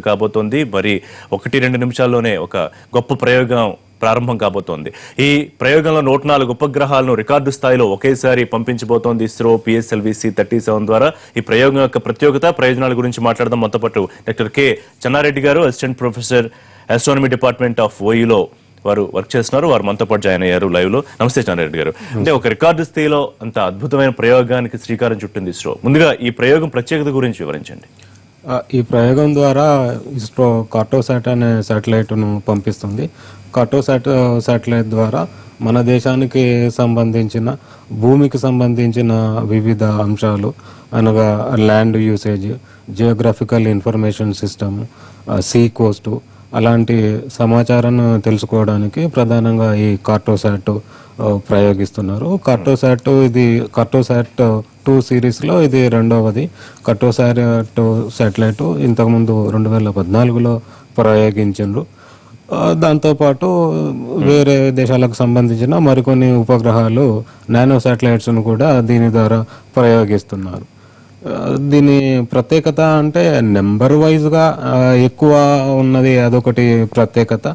కాబోతోంది. మరి 1-2 నిమిషాల్లోనే ఒక గొప్ప ప్రయోగం ప్రారంభం కాబోతోంది. ఈ ప్రయోగంలో 104 ఉపగ్రహాలను రికార్డు స్థాయిలో ఒకేసారి పంపించబోతోంది ఇస్రో PSLV C-37 ద్వారా. ఈ ప్రయోగం యొక్క ప్రత్యేకత, ప్రయోజనాల గురించి మాట్లాడదాం. మనతో పాటు డాక్టర్ కె చెన్నారెడ్డి గారు, assistant professor astronomy department of OUలో వారు వర్క్ చేస్తున్నారు. వారు మనతో పాటు జాయిన్ అయ్యారు లైవ్ లో. నమస్తే చెన్నారెడ్డి గారు. అంటే ఒక రికార్డు స్థాయిలో అంత అద్భుతమైన ప్రయోగానికి శ్రీకారం చుట్టింది ఇస్రో. ముందుగా ఈ ప్రయోగం ప్రత్యేకత గురించి వివరించండి. ఈ ప్రయోగం ద్వారా ఇస్రో కార్టోసాట్ అనే శాటిలైట్ను పంపిస్తుంది. కార్టోసాట్ శాటిలైట్ ద్వారా మన దేశానికి సంబంధించిన, భూమికి సంబంధించిన వివిధ అంశాలు అనగా land usage, geographical information system, sea coast అలాంటి సమాచారాన్ని తెలుసుకోవడానికి ప్రధానంగా ఈ కార్టోసాట్ ప్రయోగిస్తున్నారు. కార్టోసాట్ 2 సిరీస్లో ఇది రెండవది. కార్టోసాట్ శాటిలైట్ ఇంతకుముందు 2014లో ప్రయోగించారు. దాంతోపాటు వేరే దేశాలకు సంబంధించిన మరికొన్ని ఉపగ్రహాలు, నానో శాటిలైట్స్ను కూడా దీని ద్వారా ప్రయోగిస్తున్నారు. దీని ప్రత్యేకత అంటే నెంబర్ వైజ్గా ఎక్కువ ఉన్నది, అదొకటి ప్రత్యేకత.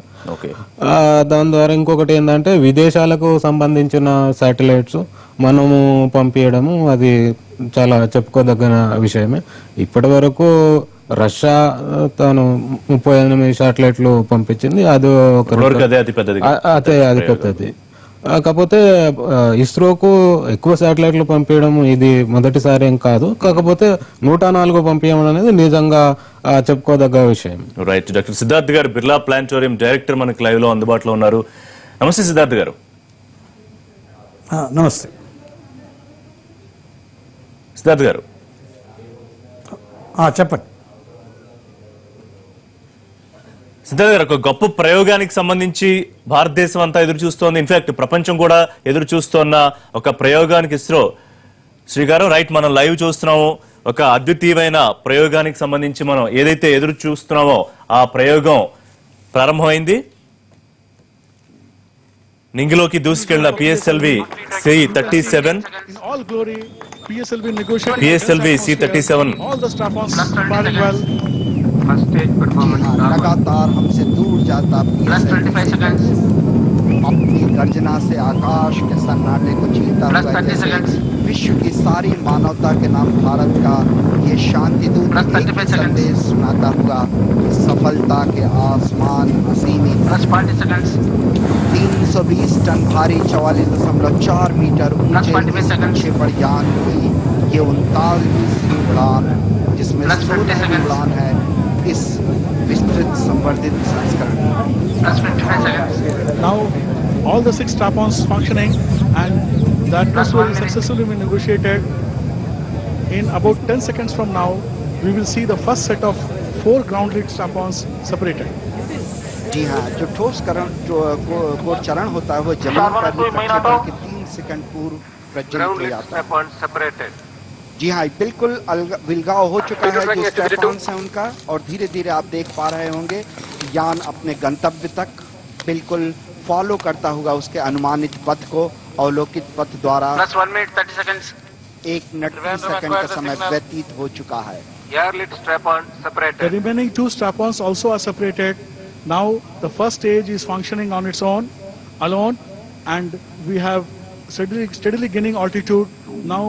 దాని ద్వారా ఇంకొకటి ఏంటంటే విదేశాలకు సంబంధించిన శాటిలైట్స్ మనము పంపించడము అది చాలా చెప్పుకోదగిన విషయమే. ఇప్పటి వరకు రష్యా తాను 38 శాటిలైట్లు పంపించింది. అది అది పెద్దది. కాకపోతే ఇస్రోకు ఎక్కువ శాటిలైట్లు పంపించడం ఇది మొదటిసారి ఏం కాదు. కాకపోతే 104 పంపించడం అనేది నిజంగా చెప్పుకోదగ్గ విషయం. రైట్. డాక్టర్ సిద్ధార్థ్ గారు, బిర్లా ప్లానిటోరియం డైరెక్టర్ మనకి లైవ్ లో అందుబాటులో ఉన్నారు. నమస్తే సిద్ధార్థ్ గారు. నమస్తే సిద్ధార్థ్ గారు. చెప్పండి సిద్ధార్థ్ గారు, ఒక గొప్ప ప్రయోగానికి సంబంధించి భారతదేశం అంతా ఎదురు చూస్తోంది. ఇన్ఫాక్ట్ ప్రపంచం కూడా ఎదురు చూస్తోన్న ఒక ప్రయోగానికి ఇస్రో శ్రీగారు రైట్ మనం లైవ్ చూస్తున్నాము. ఒక అద్వితీయమైన ప్రయోగానికి సంబంధించి మనం ఏదైతే ఎదురు చూస్తున్నామో ఆ ప్రయోగం ప్రారంభమైంది. నింగిలోకి దూసుకెళ్లిన PSLV C-37 लगातार हमसे दूर जाता अपनी गर्जना से आकाश के सन्नाटे को छीनता हुआ विश्व की सारी मानवता के नाम भारत का ये शांति दूत संदेश सुनाता हुआ सफलता के आसमान असीमी 320 टन भारी 44.4 मीटर ऊंचे प्रक्षेपण यान की ये 39वीं उड़ान, जिसमें 16वीं उड़ान है इस विस्तृत संवर्धित संस्करण. Now all the 6 strap-ons functioning and the atmosphere is successfully been negotiated. In about 10 seconds from now we will see the first set of 4 ground lead strap-ons separated. जी हाँ, जो ठोस चरण होता है वो जमीन पर प्रक्षेपण के 3 सेकंड पूर्व प्रज्वलित हो जाता है. जी हाँ, बिल्कुल विलगाव हो चुका है जो स्ट्रैप-ऑन्स है उनका, और धीरे धीरे आप देख पा रहे होंगे यान अपने गंतव्य तक बिल्कुल फॉलो करता हुआ उसके अनुमानित पथ को अवलोकित पथ द्वारा 1 मिनट 30 सेकंड्स 1 मिनट 30 सेकंड का समय व्यतीत हो चुका है. The remaining 2 strap-ons also are separated. Now the first stage is functioning on its own alone, and we have steadily gaining altitude. Now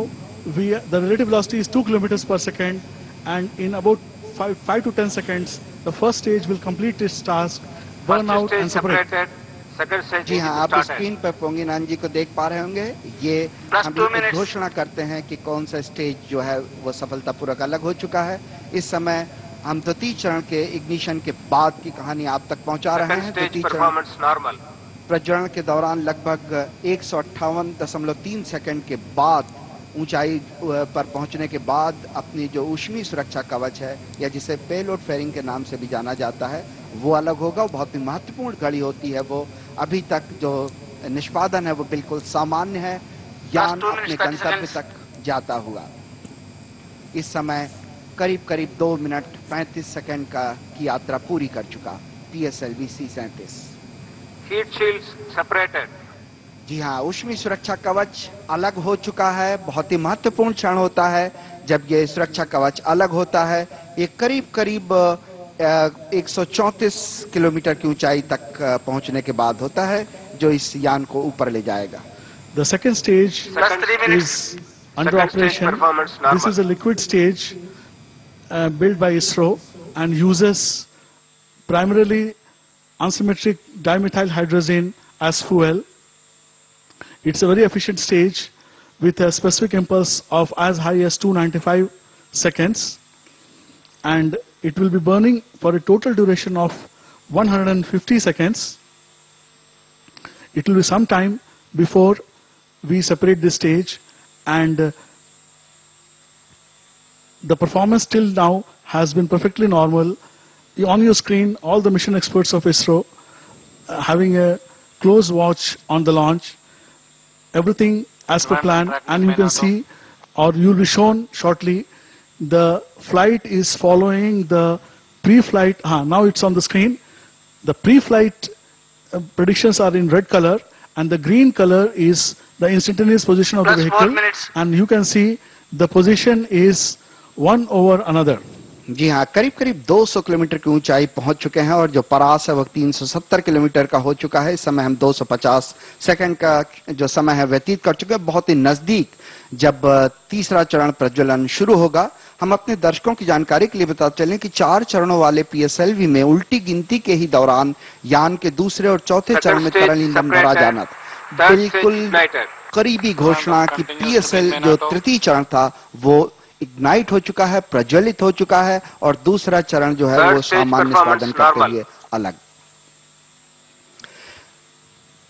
the relative velocity is 2 kilometers per second, and in about 5 to 10 seconds the first stage will complete its task, burn out and separate. जी हाँ, आप screen पर पोंगिनान जी को देख पा रहे होंगे. ये हम घोषणा करते हैं कि कौन सा स्टेज जो है वो सफलतापूर्वक अलग हो चुका है. इस समय हम द्वितीय चरण के इग्निशन के बाद की कहानी आप तक पहुंचा रहे हैं. द्वितीय चरण प्रज्वलन के दौरान लगभग 158.3 सेकंड के बाद ऊंचाई पर पहुंचने के बाद अपनी जो ऊष्मीय सुरक्षा कवच है, या जिसे पेलोड फेयरिंग के नाम से भी जाना जाता है, वो अलग होगा. बहुत ही महत्वपूर्ण घड़ी होती है वो. अभी तक जो निष्पादन है वो बिल्कुल सामान्य है. यान अपने गंतव्य तक जाता हुआ इस समय करीब 2 मिनट 35 सेकंड की यात्रा पूरी कर चुका. PSLV C-37 heat shields separated. जी हाँ, ऊष्मीय सुरक्षा कवच अलग हो चुका है. बहुत ही महत्वपूर्ण क्षण होता है जब ये सुरक्षा कवच अलग होता है. ये करीब 134 किलोमीटर की ऊंचाई तक पहुंचने के बाद होता है, जो इस यान को ऊपर ले जाएगा। The second stage Plus 3 minutes. is under Second stage operation. performance normal. This is a liquid stage built by ISRO and uses primarily unsymmetric dimethyl hydrazine as fuel. It's a very efficient stage with a specific impulse of as high as 295 seconds, and it will be burning for a total duration of 150 seconds. It will be some time before we separate this stage, and the performance till now has been perfectly normal. On your screen, all the mission experts of ISRO having a close watch on the launch, everything as per plan, and you can see, or you will be shown shortly, the flight is following the pre-flight. Now it's on the screen. The pre-flight predictions are in red color, and the green color is the instantaneous position of the Plus 4 vehicle, minutes. and you can see the position is one over another. जी हाँ, करीब करीब 200 kilometre की ऊंचाई पहुंच चुके हैं, और जो परास है वो 370 किलोमीटर का हो चुका है। इस समय हम 250 सेकंड का जो समय है व्यतीत कर चुके हैं। बहुत ही नजदीक जब तीसरा चरण प्रज्वलन शुरू होगा। हम अपने दर्शकों की जानकारी के लिए बताते चलें कि 4 चरणों वाले PSLV में उल्टी गिनती के ही दौरान यान के दूसरे और चौथे चरण में तरल ईंधन भरा जाना था। बिल्कुल करीबी घोषणा कि PSL जो तृतीय चरण था वो इग्नाइट हो चुका है, प्रज्वलित हो चुका है, और दूसरा चरण जो है वो सामान्य निष्पादन करते हुए अलग।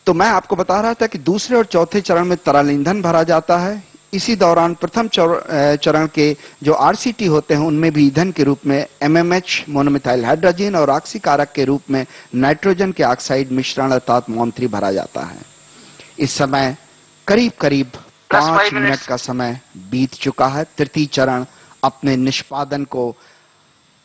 तो मैं आपको बता रहा था कि दूसरे और चौथे चरण में तरल ईंधन भरा जाता है। इसी दौरान प्रथम चरण के जो RCT होते हैं उनमें भी ईंधन के रूप में MMH मोनोमिथाइल हाइड्रोजन और ऑक्सीकारक के रूप में नाइट्रोजन के ऑक्साइड मिश्रण अर्थात MON3 भरा जाता है। इस समय करीब करीब 5 मिनट का समय बीत चुका है। तृतीय चरण अपने निष्पादन को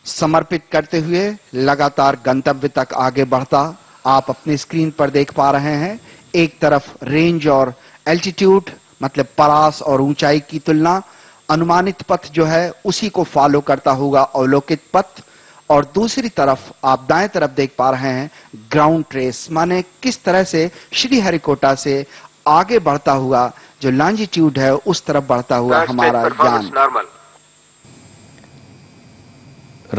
समर्पित करते हुए लगातार गंतव्य तक आगे बढ़ता आप अपनी स्क्रीन पर देख पा रहे हैं। एक तरफ रेंज और एल्टीट्यूड मतलब परास और ऊंचाई की तुलना, अनुमानित पथ जो है उसी को फॉलो करता हुआ अवलोकित पथ, और दूसरी तरफ आप दाएं तरफ देख पा रहे हैं ग्राउंड ट्रेस, माने किस तरह से श्रीहरिकोटा से आगे बढ़ता हुआ जो लॉन्जिट्यूड है उस तरफ बढ़ता हुआ हमारा यान।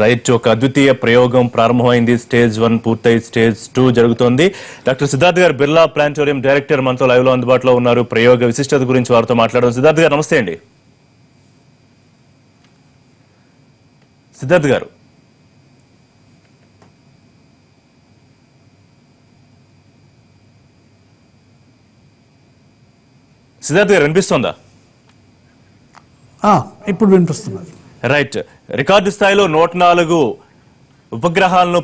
రైట్, ఒక అద్వితీయ ప్రయోగం ప్రారంభమైంది. స్టేజ్ 1 పూర్తయి స్టేజ్ 2 జరుగుతోంది. డాక్టర్ సిద్ధార్థ్ గారు బిర్లా ప్లానిటోరియం డైరెక్టర్ మనతో లైవ్ లో అందుబాటులో ఉన్నారు. ప్రయోగ విశిష్టత గురించి వారితో మాట్లాడడం. సిద్ధార్థ్ గారు నమస్తే అండి. సిద్ధార్థ్ గారు, సిద్ధార్థ్ గారు వినిపిస్తోందా? ఇప్పుడు వినిపిస్తున్నారు. రైట్, రికార్డు స్థాయిలో 104 ఉపగ్రహాలను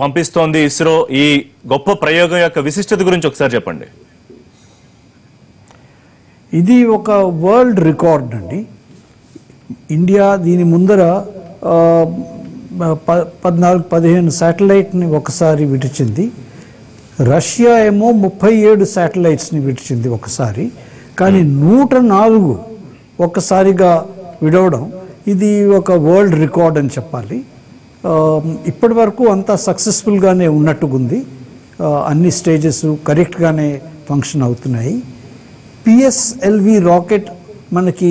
పంపిస్తోంది ఇస్రో. ఈ గొప్ప ప్రయోగం యొక్క విశిష్టత గురించి ఒకసారి చెప్పండి. ఇది ఒక వరల్డ్ రికార్డ్ అండి. ఇండియా దీని ముందర 14-15 శాటిలైట్ని ఒకసారి విడిచింది. రష్యా ఏమో 37 శాటిలైట్స్ని విడిచింది ఒకసారి. కానీ 104 ఒక్కసారిగా విడవడం ఇది ఒక వరల్డ్ రికార్డ్ అని చెప్పాలి. ఇప్పటి వరకు అంతా సక్సెస్ఫుల్గానే ఉన్నట్టుగుంది. అన్ని స్టేజెస్ కరెక్ట్గానే ఫంక్షన్ అవుతున్నాయి. PSLV రాకెట్ మనకి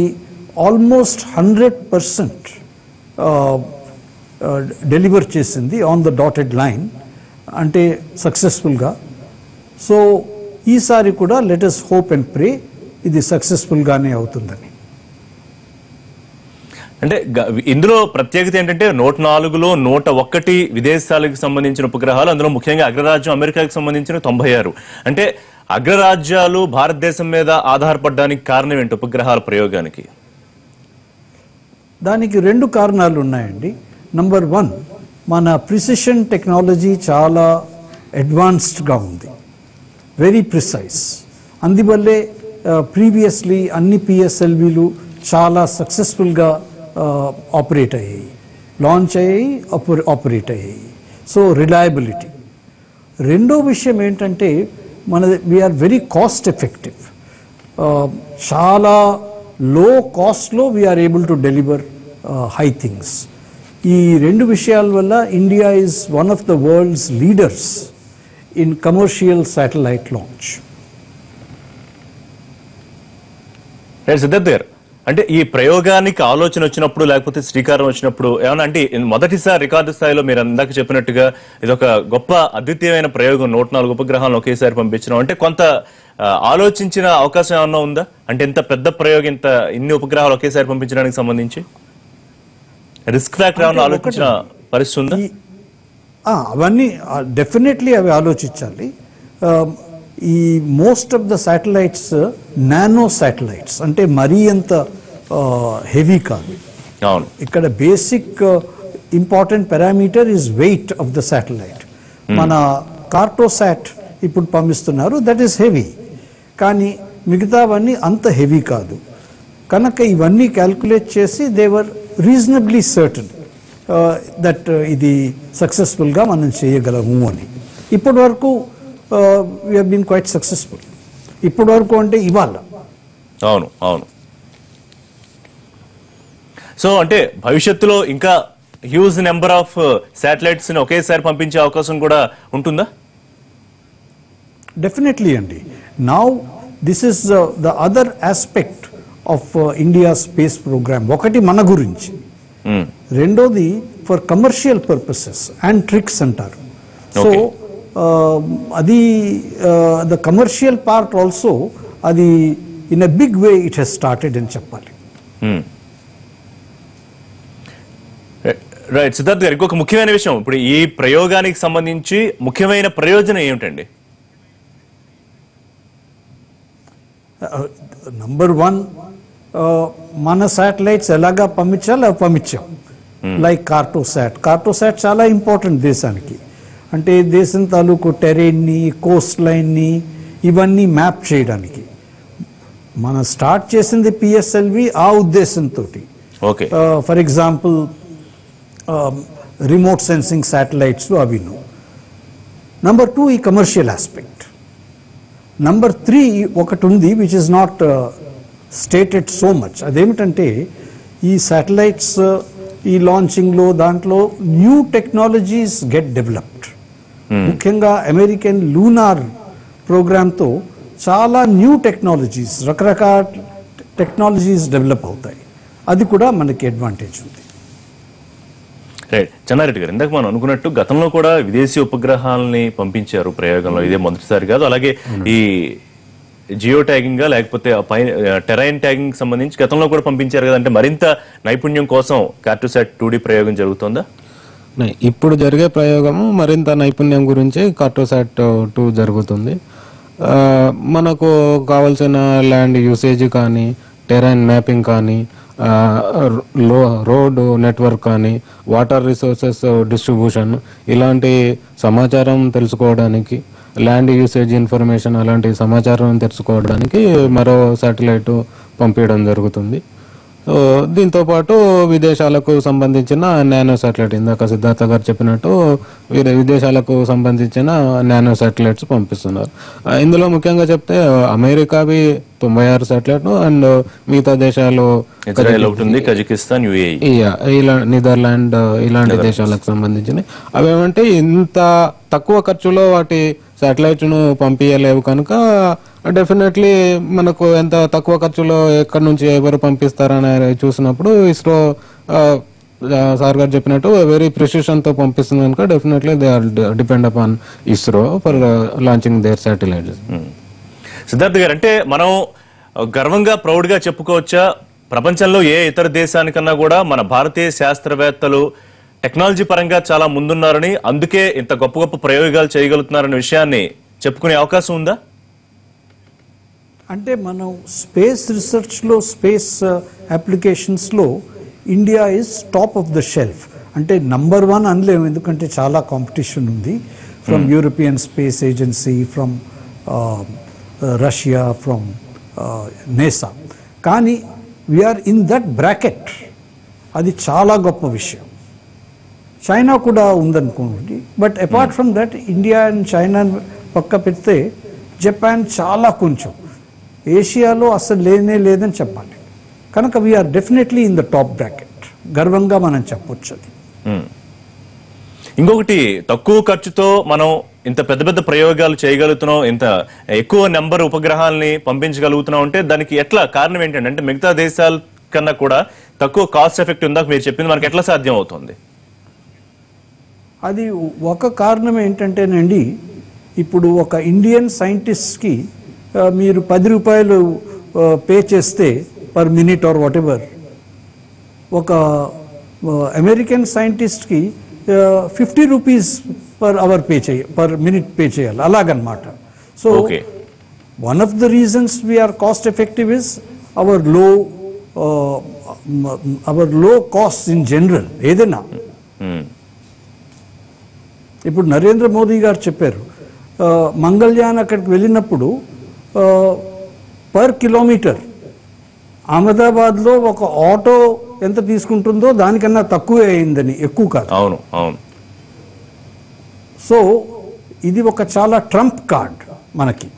ఆల్మోస్ట్ 100% డెలివర్ చేసింది ఆన్ ద డాటెడ్ లైన్, అంటే సక్సెస్ఫుల్గా. సో ఈసారి కూడా let us hope and pray ఇది సక్సెస్ఫుల్గానే అవుతుందని. అంటే ఇందులో ప్రత్యేకత ఏంటంటే 104లో 101 విదేశాలకు సంబంధించిన ఉపగ్రహాలు, అందులో ముఖ్యంగా అగ్రరాజ్యం అమెరికాకి సంబంధించిన 96. అంటే అగ్రరాజ్యాలు భారతదేశం మీద ఆధారపడడానికి కారణం ఏంటి ఉపగ్రహాల ప్రయోగానికి? దానికి 2 కారణాలు ఉన్నాయండి. నంబర్ 1, మన ప్రిసిషన్ టెక్నాలజీ చాలా అడ్వాన్స్డ్గా ఉంది, వెరీ ప్రిసైజ్. అందువల్లే ప్రీవియస్లీ అన్ని PSLVలు చాలా సక్సెస్ఫుల్గా ఆపరేట్ అయ్యాయి, లాంచ్ అయ్యాయి, ఆపరేట్ అయ్యాయి. So reliability. రెండో విషయం ఏంటంటే వీఆర్ వెరీ కాస్ట్ ఎఫెక్టివ్. చాలా లో కాస్ట్లో we're able to deliver high things. ఈ రెండు విషయాల వల్ల India is one of the world's leaders in commercial satellite launch. Siddharth గారు, అంటే ఈ ప్రయోగానికి ఆలోచన వచ్చినప్పుడు లేకపోతే శ్రీకారం వచ్చినప్పుడు ఏమన్నా అంటే మొదటిసారి రికార్డు స్థాయిలో మీరు ఇందాక చెప్పినట్టుగా ఇది ఒక గొప్ప అద్వితీయమైన ప్రయోగం, 104 ఉపగ్రహాలను ఒకేసారి పంపించడం అంటే కొంత ఆలోచించిన అవకాశం ఏమన్నా ఉందా? అంటే ఇంత పెద్ద ప్రయోగం, ఇన్ని ఉపగ్రహాలు ఒకేసారి పంపించడానికి సంబంధించి రిస్క్ ఫ్యాక్టర్ ఏమన్నా ఆలోచించిన పరిస్థితి ఉందా? అవన్నీ డెఫినెట్లీ అవి ఆలోచించాలి. ఈ most of the satellites nano satellites, అంటే మరీ అంత హెవీ కాదు. అవును, ఇక్కడ basic important parameter is weight of the satellite. మన కార్టోసాట్ ఇప్పుడు పంపిస్తున్నారు, దట్ ఈస్ హెవీ, కానీ మిగతావన్నీ అంత హెవీ కాదు. కనుక ఇవన్నీ క్యాల్కులేట్ చేసి దేవర్ రీజనబ్లీ సర్టన్ దట్ ఇది సక్సెస్ఫుల్గా మనం చేయగలము అని. ఇప్పటి వరకు we have been quite successful. ఇప్పటి వరకు అంటే ఇవాళ. అవును అవును. సో అంటే భవిష్యత్తులో ఇంకా హ్యూజ్ నెంబర్ ఆఫ్ శాటిలైట్స్ ని ఒకేసారి పంపించే అవకాశం కూడా ఉంటుందా? డెఫినెట్లీ అండి. Now this is the other aspect of India space programme. ఒకటి మన గురించి, రెండోది for commercial purposes and tricks అంటారు. సో అది ద కమర్షియల్ పార్ట్ ఆల్సో అది in a big way it has started అని చెప్పాలి. రైట్ సిద్ధార్థ్ గారు, ఇంకొక ముఖ్యమైన విషయం, ఇప్పుడు ఈ ప్రయోగానికి సంబంధించి ముఖ్యమైన ప్రయోజనం ఏమిటండి? నంబర్ 1, మన శాటిలైట్స్ ఎలాగా పంపించాలి అవి పంపించాం. లైక్ కార్టోసాట్ చాలా ఇంపార్టెంట్ దేశానికి. అంటే దేశం తాలూకు టెరైన్ని, కోస్ట్ లైన్ని ఇవన్నీ మ్యాప్ చేయడానికి. మనం స్టార్ట్ చేసింది పిఎస్ఎల్వి ఆ ఉద్దేశంతో. For example remote sensing satellites అవిను. నంబర్ 2 ఈ కమర్షియల్ ఆస్పెక్ట్. నంబర్ 3 ఒకటి ఉంది which is not stated so much. అదేమిటంటే ఈ శాటిలైట్స్ ఈ లాంచింగ్లో దాంట్లో న్యూ టెక్నాలజీస్ గెట్ డెవలప్డ్. ముఖ్యంగా అమెరికన్ లూనార్ ప్రోగ్రామ్తో చాలా న్యూ టెక్నాలజీస్, రకరకాల టెక్నాలజీస్ డెవలప్ అవుతాయి. అది కూడా మనకి అడ్వాంటేజ్ ఉంది. రైట్ చెన్నారెడ్డి గారు, ఇందాక మనం అనుకున్నట్టు గతంలో కూడా విదేశీ ఉపగ్రహాలని పంపించారు ప్రయోగంలో, ఇదే మొదటిసారి కాదు. అలాగే ఈ జియో ట్యాగింగ్ లేకపోతే టెరైన్ ట్యాగింగ్ సంబంధించి గతంలో కూడా పంపించారు కదా, అంటే మరింత నైపుణ్యం కోసం కార్టోసాట్ 2D ప్రయోగం జరుగుతుందా? ఇప్పుడు జరిగే ప్రయోగము మరింత నైపుణ్యం గురించి కార్టోసాట్ 2 జరుగుతుంది. మనకు కావాల్సిన ల్యాండ్ యూసేజ్ కానీ, టెరైన్ మ్యాపింగ్ కానీ, రోడ్ నెట్వర్క్ కానీ, వాటర్ రిసోర్సెస్ డిస్ట్రిబ్యూషన్ ఇలాంటి సమాచారం తెలుసుకోవడానికి, ల్యాండ్ యూసేజ్ ఇన్ఫర్మేషన్ అలాంటి సమాచారం తెలుసుకోవడానికి మరో శాటిలైట్ పంపించడం జరుగుతుంది. దీంతో పాటు విదేశాలకు సంబంధించిన నానో శాటిలైట్, ఇందాక సిద్ధార్థ గారు చెప్పినట్టు విదేశాలకు సంబంధించిన నానో శాటిలైట్స్ పంపిస్తున్నారు. ఇందులో ముఖ్యంగా చెప్తే అమెరికావి 96 శాటిలైట్ అండ్ మిగతా దేశాలు కజకిస్తాన్, నెదర్లాండ్ ఇలాంటి దేశాలకు సంబంధించినవి. అవేమంటే ఇంత తక్కువ ఖర్చులో వాటి శాటిలైట్ ను పంపించలేవు కనుక డెఫినెట్లీ మనకు ఎంత తక్కువ ఖర్చులో ఎక్కడి నుంచి ఎవరు పంపిస్తారని చూసినప్పుడు ఇస్రో సార్ గారు చెప్పినట్టు వెరీ ప్రిసిషన్ తో పంపిస్తుంది కనుక definitely they are depend upon ISRO for launching their satellites. Siddharth గారు, అంటే మనం గర్వంగా ప్రౌడ్ గా చెప్పుకోవచ్చా ప్రపంచంలో ఏ ఇతర దేశానికన్నా కూడా మన భారతీయ శాస్త్రవేత్తలు టెక్నాలజీ పరంగా చాలా ముందున్నారని, అందుకే ఇంత గొప్ప గొప్ప ప్రయోగాలు చేయగలుగుతున్నారనే విషయాన్ని చెప్పుకునే అవకాశం ఉందా? అంటే మనం స్పేస్ రీసెర్చ్లో, స్పేస్ అప్లికేషన్స్లో India is top of the shelf. అంటే నంబర్ 1 అనలేము, ఎందుకంటే చాలా కాంపిటీషన్ ఉంది. From European space agency, from Russia, from NASA. కానీ వీఆర్ ఇన్ దట్ బ్రాకెట్. అది చాలా గొప్ప విషయం. చైనా కూడా ఉందనుకోండి, but apart from that India and China పక్క పెడితే జపాన్ చాలా కొంచెం, ఏషియాలో అసలు లేనే లేదని చెప్పాలి. కనుక we're definitely in the top bracket. గర్వంగా మనం చెప్పొచ్చు అది. ఇంకొకటి, తక్కువ ఖర్చుతో మనం ఇంత పెద్ద పెద్ద ప్రయోగాలు చేయగలుగుతున్నాం, ఇంత ఎక్కువ నెంబర్ ఉపగ్రహాలని పంపించగలుగుతున్నాం అంటే దానికి ఎట్లా కారణం ఏంటంటే, అంటే మిగతా దేశాల కన్నా కూడా తక్కువ కాస్ట్ ఎఫెక్ట్ ఉందా మీరు చెప్పింది, మనకి ఎట్లా సాధ్యం అవుతుంది? అది ఒక కారణం ఏంటంటేనండి, ఇప్పుడు ఒక ఇండియన్ సైంటిస్ట్కి మీరు 10 రూపాయలు పే చేస్తే per minute or whatever, ఒక అమెరికన్ సైంటిస్ట్కి 50 rupees per hour per minute pay చేయాలి, అలాగనమాట. So one of the reasons we're cost effective is our low cost in general. ఏదైనా ఇప్పుడు నరేంద్ర మోదీ గారు చెప్పారు, మంగళయాన్ అక్కడికి వెళ్ళినప్పుడు పర్ కిలోమీటర్ అహ్మదాబాద్లో ఒక ఆటో ఎంత తీసుకుంటుందో దానికన్నా తక్కువే అయిందని, ఎక్కువ కాదు. అవును అవును. సో ఇది ఒక చాలా ట్రంప్ కార్డ్ మనకి.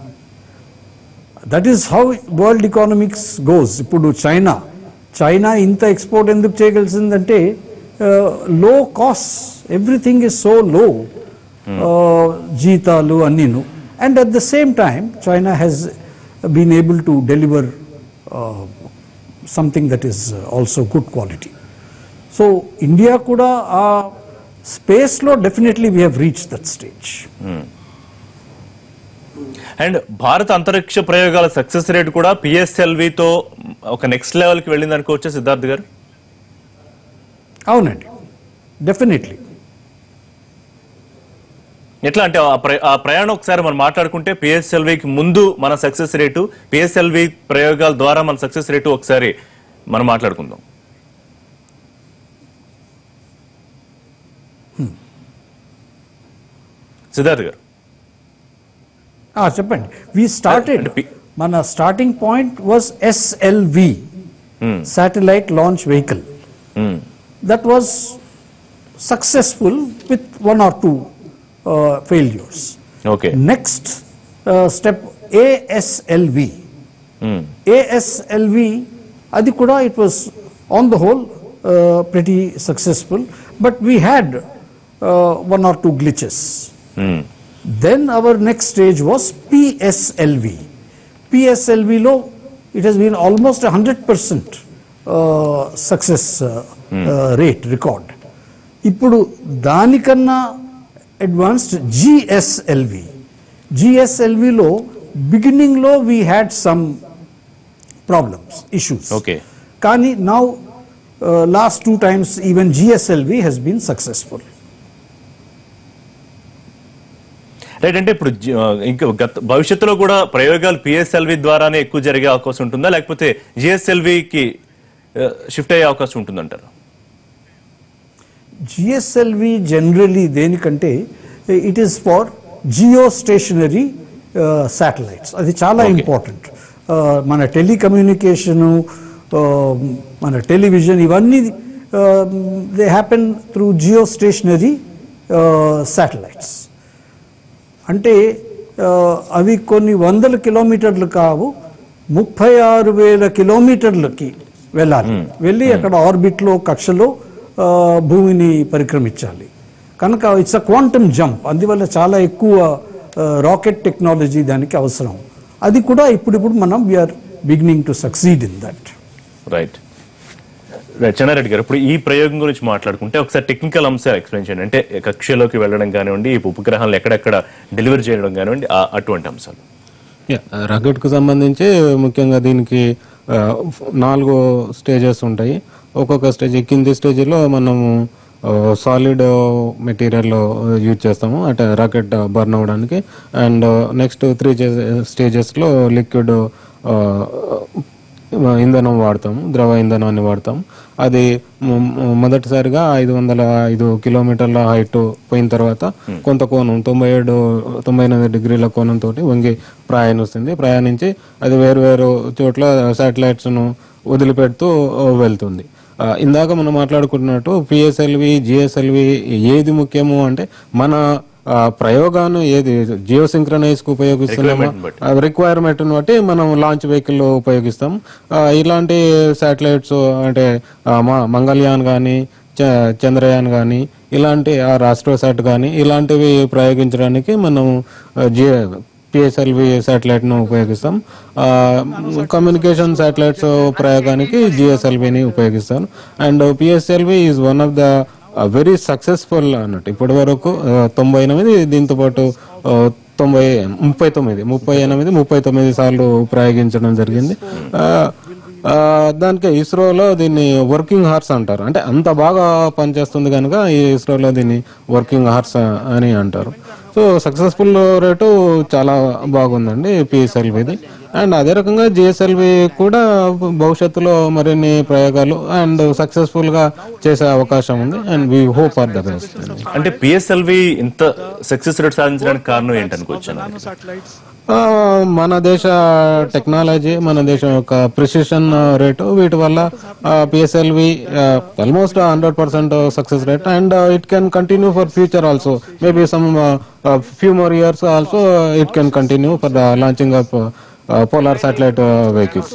That is how world economics goes. ఇప్పుడు చైనా ఇంత ఎక్స్పోర్ట్ ఎందుకు చేయగలిసిందంటే low cost, everything is so low, జీతాలు అన్నీను. And at the same time China has been able to deliver something that is also good quality. So India కూడా ఆ స్పేస్లో definitely we have reach that stage. And భారత అంతరిక్ష ప్రయోగాల success rate కూడా పిఎస్ఎల్వితో ఒక నెక్స్ట్ లెవెల్కి వెళ్ళింది అనుకోవచ్చా సిద్ధార్థ్ గారు? అవునండి, డెఫినెట్లీ. ఎట్లా అంటే ఆ ప్రయాణం ఒకసారి మనం మాట్లాడుకుంటే పిఎస్ఎల్వికి ముందు మన సక్సెస్ రేటు, పిఎస్ఎల్వి ప్రయోగాల ద్వారా మన సక్సెస్ రేటు ఒకసారి మనం మాట్లాడుకుందాం. సిద్ధార్థ్ గారు చెప్పండి. వి స్టార్టెడ్, మన starting point was SLV, satellite launch vehicle. That was successful with 1 or 2 failures. Okay. Next step ASLV. ASLV, adi kuda it was on the whole pretty successful, but we had 1 or 2 glitches. Then our next stage was PSLV. PSLV lo it has been almost 100% success rate record. Ippudu danikanna advanced GSLV లో beginning లో we had some problems, issues. Okay. కానీ now last 2 times even GSLV has been successful. Right. అంటే ఇప్పుడు ఇంకా భవిష్యత్తులో కూడా ప్రయోగాలు PSLV ద్వారానే ఎక్కువ జరిగే అవకాశం ఉంటుందా, లేకపోతే జిఎస్ఎల్వికి షిఫ్ట్ అయ్యే అవకాశం ఉంటుందంటారు? GSLV generally దేనికంటే it is for geostationary satellites. అది చాలా ఇంపార్టెంట్. మన టెలికమ్యూనికేషను, మన టెలివిజన్, ఇవన్నీ they happen through geostationary satellites. అంటే అవి కొన్ని 100 కిలోమీటర్లు కావు, 36,000 కిలోమీటర్లకి వెళ్ళాలి. వెళ్ళి అక్కడ ఆర్బిట్లో, కక్షలో భూమిని పరిక్రమించాలి. కనుక ఇట్స్ అ క్వాంటమ్ జంప్. అందువల్ల చాలా ఎక్కువ రాకెట్ టెక్నాలజీ దానికి అవసరం. అది కూడా ఇప్పుడు మనం we're beginning to succeed in that. Right. Chennareddy గారు, ఇప్పుడు ఈ ప్రయోగం గురించి మాట్లాడుకుంటే ఒకసారి టెక్నికల్ అంశాలు ఎక్స్ప్లెయిన్ చేయండి. అంటే కక్షలోకి వెళ్ళడం కానివ్వండి, ఈ ఉపగ్రహాలను ఎక్కడెక్కడ డెలివరీ చేయడం కానివ్వండి, అటువంటి అంశాలు. రాకెట్కు సంబంధించి ముఖ్యంగా దీనికి 4 స్టేజెస్ ఉంటాయి. ఒక్కొక్క స్టేజ్, కింది స్టేజ్లో మనము సాలిడ్ మెటీరియల్ యూజ్ చేస్తాము అంటే రాకెట్ బర్న్ అవ్వడానికి. అండ్ నెక్స్ట్ 3 స్టేజెస్లో లిక్విడ్ ఇంధనం వాడతాము, ద్రవ ఇంధనాన్ని వాడతాము. అది మొదటిసారిగా 505 కిలోమీటర్ల హైట్ పోయిన తర్వాత కొంత కోణం 98 డిగ్రీల కోణంతో వంగి ప్రయాణించి అది వేరు చోట్ల శాటిలైట్స్ను వదిలిపెడుతూ వెళ్తుంది. ఇందాక మనం మాట్లాడుకుంటున్నట్టు పిఎస్ఎల్వి, జిఎస్ఎల్వి ఏది ముఖ్యము అంటే మన ప్రయోగాన్ని ఏది జియోసింక్రనైజ్ కు ఉపయోగిస్తున్నామో రిక్వైర్మెంట్ బట్టి మనం లాంచ్ వెహికల్ ఉపయోగిస్తాం. ఇలాంటి శాటిలైట్స్ అంటే మంగళయాన్ కానీ చంద్రయాన్ కానీ ఇలాంటి రాష్ట్రోసాట్ కానీ ఇలాంటివి ప్రయోగించడానికి మనం పిఎస్ఎల్వి శాటిలైట్ను ఉపయోగిస్తాం. కమ్యూనికేషన్ శాటిలైట్స్ ప్రయోగానికి జిఎస్ఎల్విని ఉపయోగిస్తాం. And PSLV is one of the very successful అన్నట్టు. ఇప్పటి వరకు 98, దీంతో పాటు 39 సార్లు ప్రయోగించడం జరిగింది. దానికి ఇస్రోలో దీన్ని వర్కింగ్ హార్స్ అంటారు. అంటే అంత బాగా పనిచేస్తుంది కనుక ఈ ఇస్రోలో దీన్ని వర్కింగ్ హార్స్ అని అంటారు. సో సక్సెస్ఫుల్ రేటు చాలా బాగుందండి పిఎస్ఎల్విది. అండ్ అదే రకంగా జిఎస్ఎల్వి కూడా భవిష్యత్తులో మరిన్ని ప్రయోగాలు అండ్ సక్సెస్ఫుల్ గా చేసే అవకాశం ఉంది. And we hope for the best. అంటే పిఎస్ఎల్వి ఇంత సక్సెస్ రేట్ సాధించడానికి కారణం ఏంటనుకోవచ్చు? మన దేశ టెక్నాలజీ, మన దేశం యొక్క ప్రిసిషన్ రేటు, వీటి వల్ల PSLV almost 100% success rate. And it can continue for future also. Maybe some few more years also it can continue for the launching of polar satellite vehicles.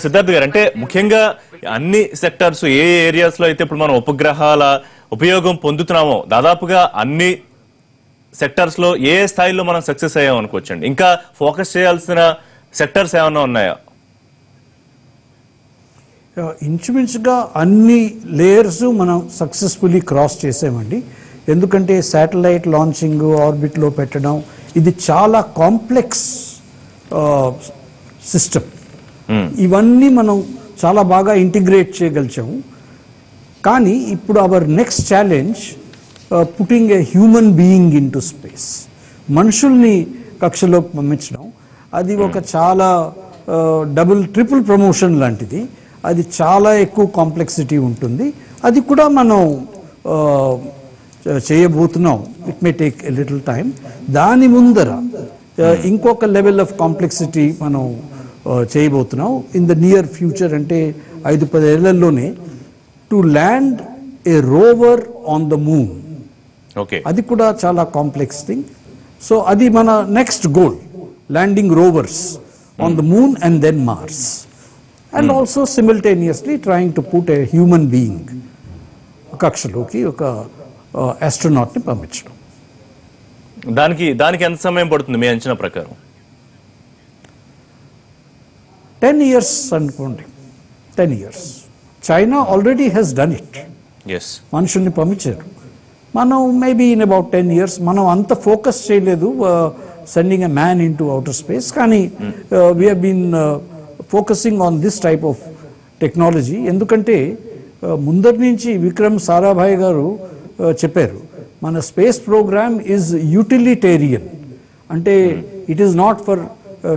Siddharth గారు, అంటే ముఖ్యంగా అన్ని సెక్టార్స్ ఏ areas లో అయితే ఇప్పుడు మనం ఉపగ్రహాల ఉపయోగం పొందుతున్నామో దాదాపుగా అన్ని సెక్టార్స్ లో ఏ స్థాయిలో మనం సక్సెస్ అయ్యాం అనుకోవచ్చండి. ఇంకా ఫోకస్ చేయాల్సిన సెక్టార్స్ ఏమైనా ఉన్నాయా? ఇంచుమించుగా అన్ని లేయర్స్ మనం సక్సెస్ఫుల్లీ క్రాస్ చేసామండి. ఎందుకంటే శాటిలైట్ లాంచింగ్, ఆర్బిట్లో పెట్టడం, ఇది చాలా కాంప్లెక్స్ సిస్టమ్. ఇవన్నీ మనం చాలా బాగా ఇంటిగ్రేట్ చేయగలిచాము. కానీ ఇప్పుడు our next challenge putting a human being in to space. మనుషుల్ని కక్షలోకి పంపించడం, అది ఒక చాలా డబుల్ ట్రిపుల్ ప్రమోషన్ లాంటిది. అది చాలా ఎక్కువ కాంప్లెక్సిటీ ఉంటుంది. అది కూడా మనం చేయబోతున్నాం. It may take a little time. దాని ముందర ఇంకొక లెవెల్ ఆఫ్ కాంప్లెక్సిటీ మనం చేయబోతున్నాం ఇన్ ద నియర్ ఫ్యూచర్. అంటే 5-10 ఏళ్లలోనే to land a rover on the moon. అది కూడా చాలా కాంప్లెక్స్ థింగ్. సో అది మన next goal, landing rovers on the moon and then Mars. And also simultaneously trying to put a human being కక్షలోకి, ఒక astronaut ని పంపించడం. దానికి ఎంత సమయం పడుతుంది మీ అంచనా ప్రకారం? 10 years అనుకోండి. 10 years. China already has done it. మనుషుల్ని పంపించారు. మనం మేబీ ఇన్ అబౌట్ 10 years. మనం అంత ఫోకస్ చేయలేదు sending a man into outer space. కానీ we have been focusing on this type of technology. ఎందుకంటే ముందరి నుంచి విక్రమ్ సారాభాయ్ గారు చెప్పారు, మన స్పేస్ ప్రోగ్రామ్ ఈజ్ యూటిలిటేరియన్. అంటే it is not for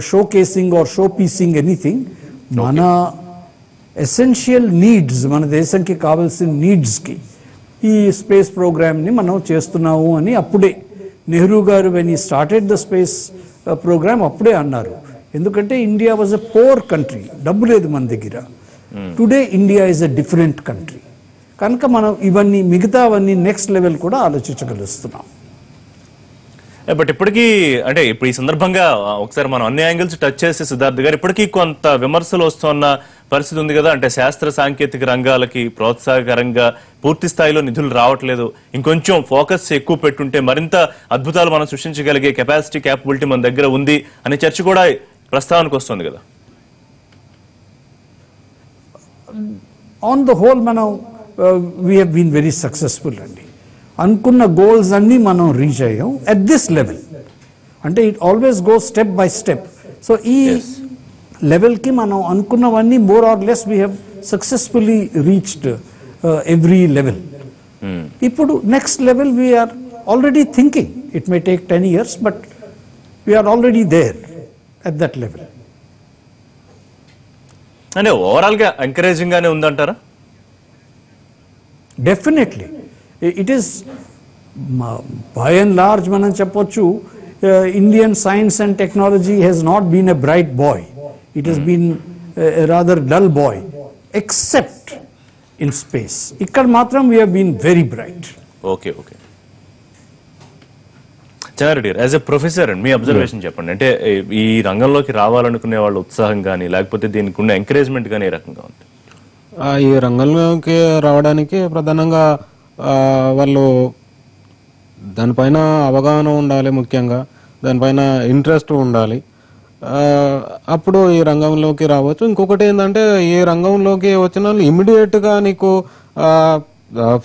showcasing or showpiecing anything. మన ఎసెన్షియల్ నీడ్స్, మన దేశానికి కావాల్సిన నీడ్స్కి ఈ స్పేస్ ప్రోగ్రామ్ని మనం చేస్తున్నాము అని అప్పుడే నెహ్రూ గారు వెన్ ఈ స్టార్టెడ్ ద స్పేస్ ప్రోగ్రామ్ అప్పుడే అన్నారు. ఎందుకంటే India was a poor country, డబ్బు లేదు మన దగ్గర. Today India is a different country. కనుక మనం ఇవన్నీ మిగతావన్నీ నెక్స్ట్ లెవెల్ కూడా ఆలోచించగలుగుతున్నాం. బట్ ఇప్పటికీ అంటే ఇప్పుడు ఈ సందర్భంగా ఒకసారి మనం అన్ని యాంగిల్స్ టచ్ చేసి సిద్ధార్థ్ గారు, ఇప్పటికీ కొంత విమర్శలు వస్తున్న పరిస్థితి ఉంది కదా. అంటే శాస్త్ర సాంకేతిక రంగాలకి ప్రోత్సాహకరంగా పూర్తి స్థాయిలో నిధులు రావట్లేదు. ఇంకొంచెం ఫోకస్ ఎక్కువ పెట్టుంటే మరింత అద్భుతాలు మనం సృష్టించగలిగే కెపాసిటీ, క్యాపబిలిటీ మన దగ్గర ఉంది అనే చర్చ కూడా ప్రస్తావనకు వస్తుంది కదా. ఆన్ ద హోల్ మనం we have been very successful అండి. అనుకున్న గోల్స్ అన్నీ మనం రీచ్ అయ్యాం అట్ దిస్ లెవెల్. అంటే it always go step by step. So ఈ లెవెల్కి మనం అనుకున్నవన్నీ more or less we have successfully reached every level. ఇప్పుడు next level we're already thinking. It may take 10 years, but we're already there at that level. అంటే overall గా encouraging గానే ఉందంటారా? Definitely it is by and large మనం చెప్పొచ్చు. Indian science and technology has not been a bright boy. It has been a rather dull boy except in space. ఇక్కడ మాత్రం we have been very bright. Okay. Chennareddy గారు, as a professor and మీ observation చెప్పండి. అంటే ఈ రంగంలోకి రావాలనుకునే వాళ్ళ ఉత్సాహం కానీ లేకపోతే దీనికి ఉన్న ఎంకరేజ్మెంట్ కానీ ఏ రకంగా ఉంది? ఈ రంగంలోకి రావడానికి ప్రధానంగా వాళ్ళు దానిపైన అవగాహన ఉండాలి, ముఖ్యంగా దానిపైన ఇంట్రెస్ట్ ఉండాలి. అప్పుడు ఈ రంగంలోకి రావచ్చు. ఇంకొకటి ఏంటంటే ఈ రంగంలోకి వచ్చిన వాళ్ళు ఇమీడియట్గా నీకు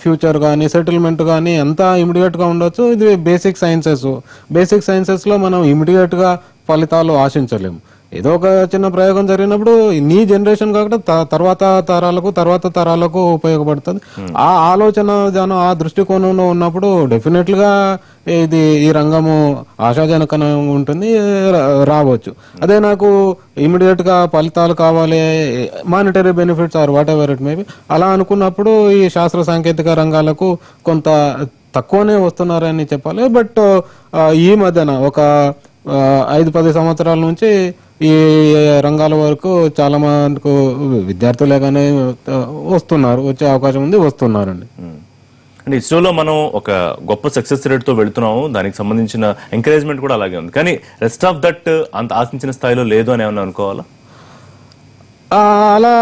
ఫ్యూచర్ కానీ సెటిల్మెంట్ కానీ అంతా ఇమీడియట్గా ఉండొచ్చు. ఇది బేసిక్ సైన్సెస్లో మనం ఇమీడియట్గా ఫలితాలు ఆశించలేము. ఏదో ఒక చిన్న ప్రయోగం జరిగినప్పుడు నీ జనరేషన్ కాకుండా తర్వాత తరాలకు ఉపయోగపడుతుంది. ఆ ఆలోచన జనం ఆ దృష్టికోణంలో ఉన్నప్పుడు డెఫినెట్గా ఈ రంగము ఆశాజనకంగా ఉంటుంది, రావచ్చు. అదే నాకు ఇమీడియట్ గా ఫలితాలు కావాలి, monetary benefits or whatever it may be, అలా అనుకున్నప్పుడు ఈ శాస్త్ర సాంకేతిక రంగాలకు కొంత తక్కువనే వస్తున్నారని చెప్పాలి. బట్ ఈ మధ్యన ఒక 5-10 సంవత్సరాల నుంచి ఈ రంగాల వరకు చాలా మందికి విద్యార్థులే కానీ వచ్చే అవకాశం ఉంది, వస్తున్నారండి. అంటే ఇస్రోలో మనం ఒక గొప్ప సక్సెస్ రేట్ తో వెళుతున్నాము, దానికి సంబంధించిన ఎంకరేజ్మెంట్ కూడా అలాగే ఉంది. కానీ రెస్ట్ ఆఫ్ దట్ అంత ఆశించిన స్థాయిలో లేదు అని ఏమన్నా అనుకోవాలా? అలా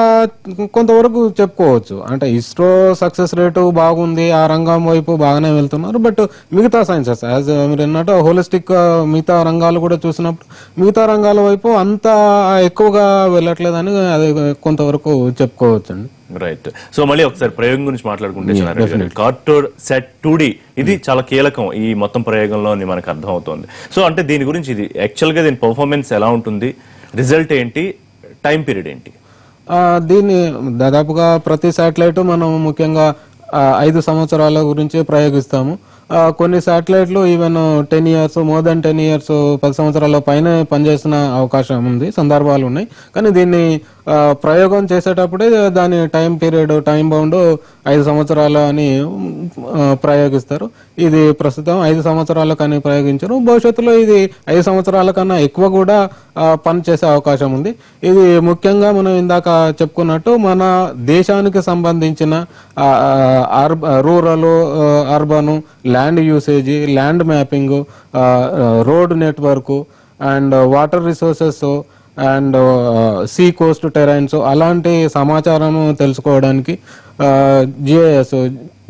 కొంతవరకు చెప్పుకోవచ్చు. అంటే ఇస్రో సక్సెస్ రేటు బాగుంది, ఆ రంగం వైపు బాగానే వెళ్తున్నారు. బట్ మిగతా సైన్సెస్ యాజ్ మీరు అన్నట్టు హోలిస్టిక్ మిగతా రంగాలు కూడా చూసినప్పుడు మిగతా రంగాల వైపు అంత ఎక్కువగా వెళ్ళట్లేదని అది కొంతవరకు చెప్పుకోవచ్చు అండి. రైట్. సో మళ్ళీ ఒకసారి ప్రయోగం గురించి మాట్లాడుకుంటే కార్టోర్ సెట్ 2D ఇది చాలా కీలకం ఈ మొత్తం ప్రయోగంలో మనకు అర్థం అవుతుంది. సో అంటే దీని గురించి ఇది యాక్చువల్ గా దీని పర్ఫార్మెన్స్ ఎలా ఉంటుంది, రిజల్ట్ ఏంటి, టైం పీరియడ్ ఏంటి? దీన్ని దాదాపుగా ప్రతి శాటిలైట్ మనం ముఖ్యంగా 5 సంవత్సరాల గురించి ప్రయోగిస్తాము. కొన్ని శాటిలైట్లు even 10 years, more than 10 years, 10 సంవత్సరాల పైన పనిచేసిన అవకాశం ఉంది, సందర్భాలు ఉన్నాయి. కానీ దీన్ని ప్రయోగం చేసేటప్పుడే దాని టైం పీరియడ్, టైం బౌండ్ 5 సంవత్సరాలు అని ప్రయోగిస్తారు. ఇది ప్రస్తుతం 5 సంవత్సరాల కానీ ప్రయోగించారు. భవిష్యత్తులో ఇది 5 సంవత్సరాల కన్నా ఎక్కువ కూడా పనిచేసే అవకాశం ఉంది. ఇది ముఖ్యంగా మనం ఇందాక చెప్పుకున్నట్టు మన దేశానికి సంబంధించిన rural, urban, land usage, land mapping, road network and water resources and sea coast terrains అలాంటి సమాచారం తెలుసుకోవడానికి GIS,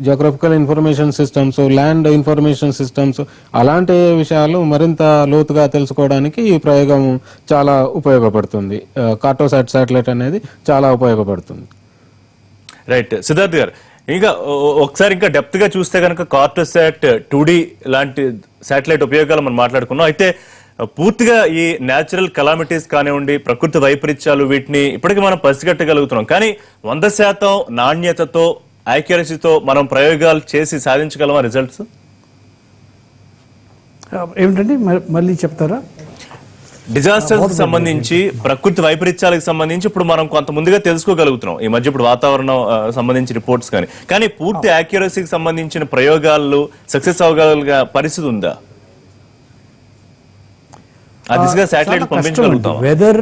geographical information systems, land information systems అలాంటి విషయాలు మరింత లోతుగా తెలుసుకోవడానికి ఈ ప్రయోగం చాలా ఉపయోగపడుతుంది. కార్టోసాట్ శాటిలైట్ అనేది చాలా ఉపయోగపడుతుంది. రైట్. సిద్ధార్థ్ గారు, ఇంకా ఒకసారి ఇంకా డెప్త్ గా చూస్తే కనుక కార్టోసాట్ 2D లాంటి శాటిలైట్ ఉపయోగాలు మనం మాట్లాడుకున్నాం. అయితే పూర్తిగా ఈ న్యాచురల్ కలామిటీస్ కానివ్వండి, ప్రకృతి వైపరీత్యాలు, వీటిని ఇప్పటికీ మనం పసిగట్టగలుగుతున్నాం. కానీ 100% నాణ్యతతో, యాక్యురసీతో మనం ప్రయోగాలు చేసి సాధించగలమా రిజల్ట్స్? ఏమిటండి మళ్ళీ చెప్తారా? డిజాస్టర్స్ సంబంధించి, ప్రకృతి వైపరీత్యాలకు సంబంధించి ఇప్పుడు మనం కొంత ముందుగా తెలుసుకోగలుగుతున్నాం. ఈ మధ్య ఇప్పుడు వాతావరణం సంబంధించి రిపోర్ట్స్ కానీ పూర్తి యాక్యురసీకి సంబంధించిన ప్రయోగాలు సక్సెస్ అవ్వగలిగే పరిస్థితి ఉందా? ఆ దిశగా శాటిలైట్ పంపించగలుగుతాం? వెదర్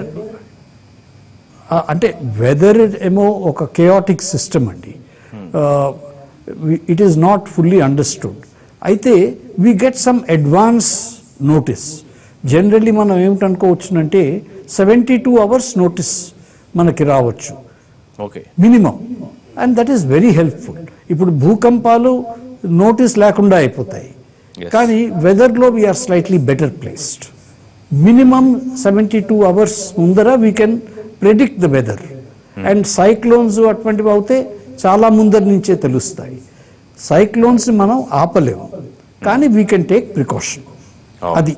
అంటే వెదర్ ఏమో ఒక కేయాటిక్ సిస్టమ్ అండి. It is not fully understood. అయితే we get some advance notice. Generally మనం ఏమిటనుకోవచ్చునంటే 72 hours నోటీస్ మనకి రావచ్చు minimum, and that is very helpful. ఇప్పుడు భూకంపాలు నోటీస్ లేకుండా అయిపోతాయి, కానీ వెదర్లో we're slightly better placed. Minimum 72 hours ముందర we can predict the weather. And cyclones అటువంటివి అయితే చాలా ముందర నుంచే తెలుస్తాయి. సైక్లోన్స్ మనం ఆపలేము, కానీ వీ కెన్ టేక్ ప్రికాషన్. అది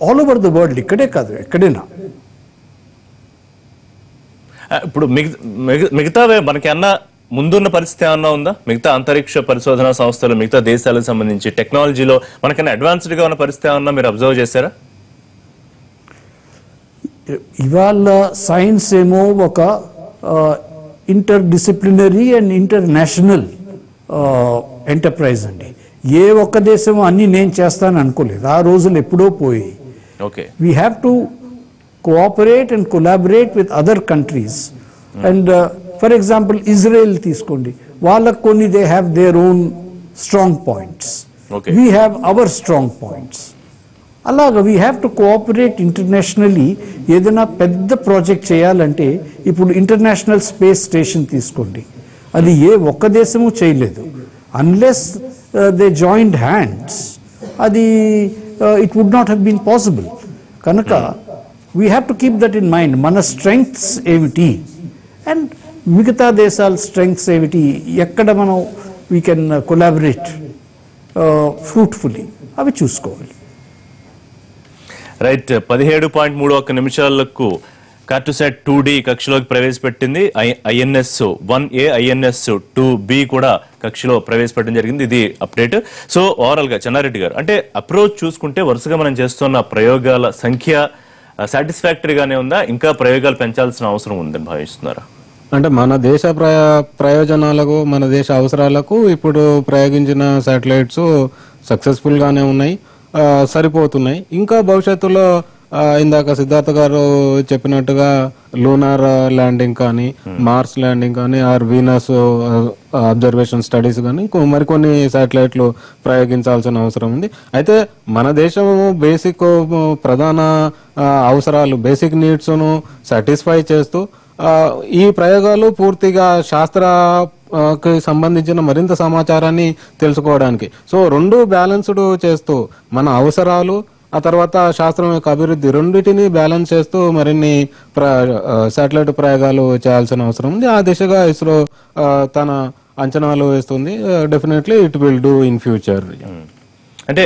ఆల్ ఓవర్ ద వరల్డ్, ఇక్కడే కాదు ఎక్కడైనా. ఇప్పుడు మిగతా మనకి అన్న ముందున్న పరిస్థితి ఏమన్నా ఉందా? మిగతా అంతరిక్ష పరిశోధన సంస్థలు, మిగతా దేశాలకు సంబంధించి టెక్నాలజీలో మనకన్నా అడ్వాన్స్డ్ గా ఉన్న పరిస్థితి ఏమన్నా మీరు అబ్జర్వ్ చేశారా? ఇవాళ సైన్స్ ఏమో ఒక inter disciplinary and international enterprise అండి. ఏ ఒక్క దేశం అన్ని నేను చేస్తాను అనుకోలేదు, ఆ రోజులు ఎప్పుడో పోయాయి. We have to cooperate and collaborate with other countries. And for example Israel తీసుకోండి, వాళ్ళకు కొన్ని they have their own strong points, we have our strong points. అలాగా we have to cooperate internationally. ఏదైనా పెద్ద ప్రాజెక్ట్ చేయాలంటే ఇప్పుడు ఇంటర్నేషనల్ స్పేస్ స్టేషన్ తీసుకోండి, అది ఏ ఒక్క దేశము చేయలేదు. అన్లెస్ దే జాయింట్ హ్యాండ్స్ అది it would not have been possible. కనుక we have to keep that in mind. మన స్ట్రెంగ్త్స్ ఏమిటి అండ్ మిగతా దేశాల స్ట్రెంగ్త్స్ ఏమిటి, ఎక్కడ మనం వీ కెన్ కొలాబరేట్ ఫ్రూట్ఫుల్లీ, అవి చూసుకోవాలి. రైట్. 17.31 నిమిషాలకు కార్టోసాట్ 2D కక్షలోకి ప్రవేశపెట్టింది. INS 1A INS 2B కూడా కక్షలో ప్రవేశపెట్టడం జరిగింది. ఇది అప్డేట్. సో ఓవరాల్ గా చెన్నారెడ్డి గారు, అంటే అప్రోచ్ చూసుకుంటే వరుసగా మనం చేస్తున్న ప్రయోగాల సంఖ్య సాటిస్ఫాక్టరీగానే ఉందా, ఇంకా ప్రయోగాలు పెంచాల్సిన అవసరం ఉందని భావిస్తున్నారా? అంటే మన దేశ ప్రయోజనాలకు, మన దేశ అవసరాలకు ఇప్పుడు ప్రయోగించిన శాటిలైట్స్ సక్సెస్ఫుల్ గానే ఉన్నాయి, సరిపోతున్నాయి. ఇంకా భవిష్యత్తులో ఇందాక సిద్ధార్థ గారు చెప్పినట్టుగా లూనార్ ల్యాండింగ్ కానీ, మార్స్ ల్యాండింగ్ కానీ, ఆర్ వీనస్ అబ్జర్వేషన్ స్టడీస్ కానీ మరికొన్ని శాటిలైట్లు ప్రయోగించాల్సిన అవసరం ఉంది. అయితే మన దేశం బేసిక్ ప్రధాన అవసరాలు, బేసిక్ నీడ్స్ ను సాటిస్ఫై చేస్తూ ఈ ప్రయోగాలు పూర్తిగా శాస్త్రకి సంబంధించిన మరింత సమాచారాన్ని తెలుసుకోవడానికి, సో రెండు బ్యాలెన్స్డ్ చేస్తూ మన అవసరాలు ఆ తర్వాత శాస్త్రం యొక్క అభివృద్ధి రెండింటిని బ్యాలెన్స్ చేస్తూ మరిన్ని శాటిలైట్ ప్రయోగాలు చేయాల్సిన అవసరం ఉంది. ఆ దిశగా ఇస్రో తన అంచనాలు వేస్తుంది. Definitely it will do in future. అంటే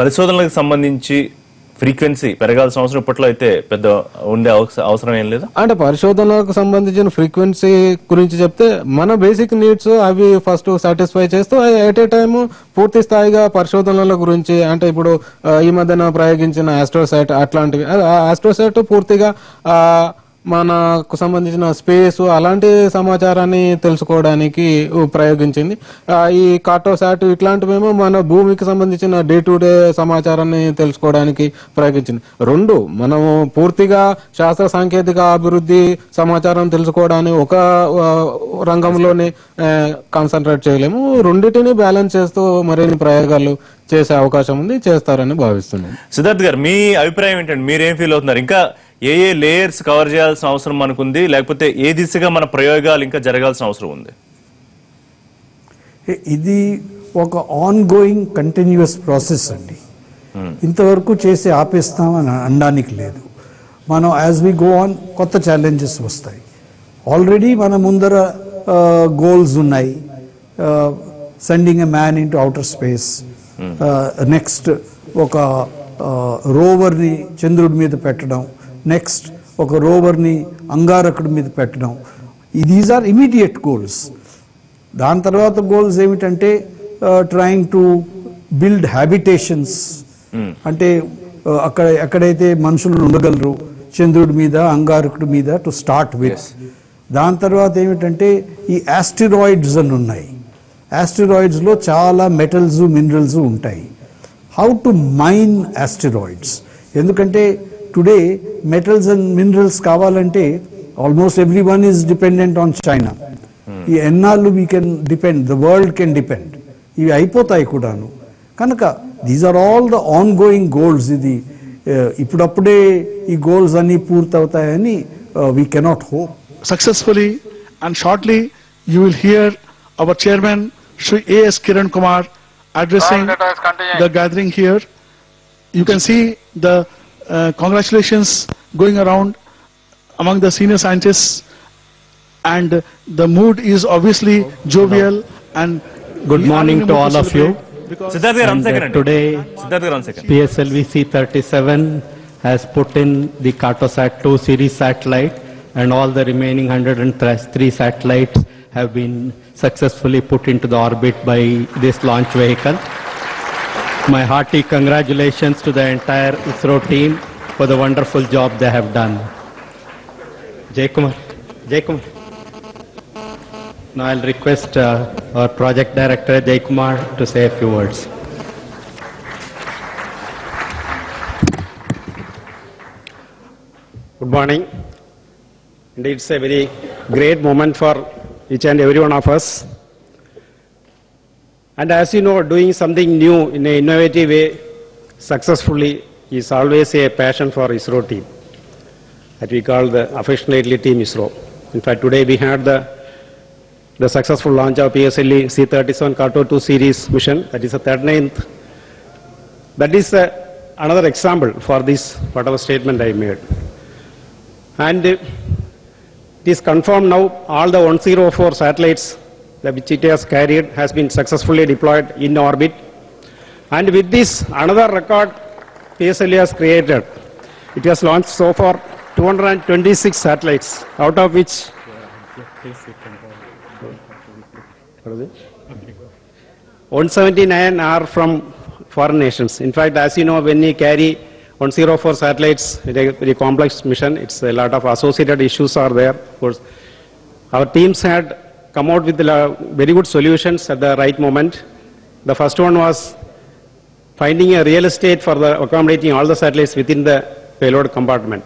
పరిశోధనలకు సంబంధించి ఫ్రీక్వెన్సీ పెరగాల్సిన అవసరం ఇప్పట్లో అయితే పెద్ద ఉండే అవసరం ఏం లేదు. అంటే పరిశోధనకు సంబంధించిన ఫ్రీక్వెన్సీ గురించి చెప్తే మన బేసిక్ నీడ్స్ అవి ఫస్ట్ సాటిస్ఫై చేస్తూ ఎట్ ఏ టైమ్ పూర్తి స్థాయిగా పరిశోధనల గురించి, అంటే ఇప్పుడు ఈ మధ్యన ప్రయోగించిన ఆస్ట్రోసాట్ అట్లాంటివి, ఆస్ట్రోసాట్ పూర్తిగా మనకు సంబంధించిన స్పేస్ అలాంటి సమాచారాన్ని తెలుసుకోవడానికి ప్రయోగించింది. ఈ కార్టోసాట్ ఇట్లాంటివేమో మన భూమికి సంబంధించిన డే టు డే సమాచారాన్ని తెలుసుకోవడానికి ప్రయోగించింది. రెండు మనము పూర్తిగా శాస్త్ర సాంకేతిక అభివృద్ధి సమాచారం తెలుసుకోవడానికి ఒక రంగంలోనే కాన్సన్ట్రేట్ చేయలేము. రెండింటిని బ్యాలెన్స్ చేస్తూ మరిన్ని ప్రయోగాలు చేసే అవకాశం ఉంది, చేస్తారని భావిస్తున్నాను. సిద్ధార్థ్ గారు, మీ అభిప్రాయం ఏంటంటే మీరేం ఫీల్ అవుతున్నారు? ఇంకా ఏ లేయర్స్ కవర్ చేయాల్సిన అవసరం మనకుంది, లేకపోతే ఏ దిశగా మన ప్రయోగాలు ఇంకా జరగాల్సిన అవసరం ఉంది? ఇది ఒక ఆన్ గోయింగ్ కంటిన్యూస్ ప్రాసెస్ అండి. ఇంతవరకు చేసి ఆపేస్తామని అనడానికి లేదు. మనం యాజ్ వి గో ఆన్ కొత్త ఛాలెంజెస్ వస్తాయి. ఆల్రెడీ మన ముందర గోల్స్ ఉన్నాయి. Sending a man into outer space, next ఒక రోవర్ని చంద్రుడి మీద పెట్టడం, నెక్స్ట్ ఒక రోవర్ని అంగారకుడి మీద పెట్టడం. These are immediate goals. దాని తర్వాత గోల్స్ ఏమిటంటే ట్రయింగ్ టు బిల్డ్ హ్యాబిటేషన్స్, అంటే ఎక్కడైతే మనుషులు ఉండగలరు చంద్రుడి మీద అంగారకుడి మీద టు స్టార్ట్ విత్. దాని తర్వాత ఏమిటంటే ఈ ఆస్టిరాయిడ్స్ అని ఉన్నాయి. ఆస్టిరాయిడ్స్లో చాలా మెటల్స్ మినరల్స్ ఉంటాయి. హౌ టు మైన్ ఆస్టిరాయిడ్స్, ఎందుకంటే టుడే మెటల్స్ అండ్ మినరల్స్ కావాలంటే almost every one is dependent on China. ఈ ఎన్నాళ్ళు we can depend, the world can depend, ఇవి అయిపోతాయి కూడాను. కనుక these are all the ongoing goals. ఇది ఇప్పుడప్పుడే ఈ గోల్స్ అన్ని పూర్తవుతాయని we cannot hope. Successfully and shortly you will hear our chairman Shri A.S. Kiran Kumar addressing the gathering here. You can see the congratulations going around among the senior scientists, and the mood is obviously jovial and good morning to all of you. Siddharth garu, one second. Today PSLV-C 37 has put in the Cartosat 2 series satellite, and all the remaining 103 satellites have been successfully put into the orbit by this launch vehicle. My hearty congratulations to the entire ISRO team for the wonderful job they have done. Jay Kumar. Now I'll request our project director Jay Kumar to say a few words. Good morning. Indeed, it's a very great moment for each and every one of us. And as you know, doing something new in an innovative way, successfully is always a passion for ISRO team that we call the affectionately Team ISRO. In fact, today we had the successful launch of PSLV C-37 Kato 2 series mission, that is the 39th. That is another example for this, whatever statement I made. And it is confirmed now all the 104 satellites which it has carried has been successfully deployed in orbit. And with this, another record PSLV has created. It has launched so far 226 satellites, out of which 179 are from foreign nations. In fact, as you know, when we carry 104 satellites, it's a very complex mission. It's a lot of associated issues are there. Of course, our teams had come out with very good solutions at the right moment. The first one was finding a real estate for accommodating all the satellites within the payload compartment.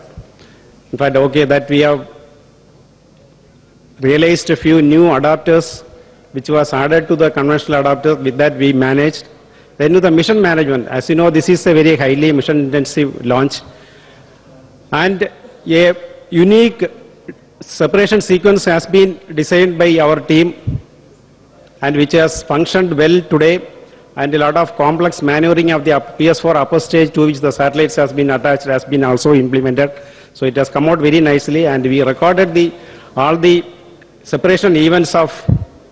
In fact, okay, that we have realized a few new adapters which was added to the conventional adapters. With that we managed. Then with the mission management, as you know, this is a very highly mission intensive launch. And a unique separation sequence has been designed by our team and which has functioned well today, and a lot of complex maneuvering of the PS4 upper stage to which the satellites has been attached has been also implemented. So it has come out very nicely, and we recorded all the separation events of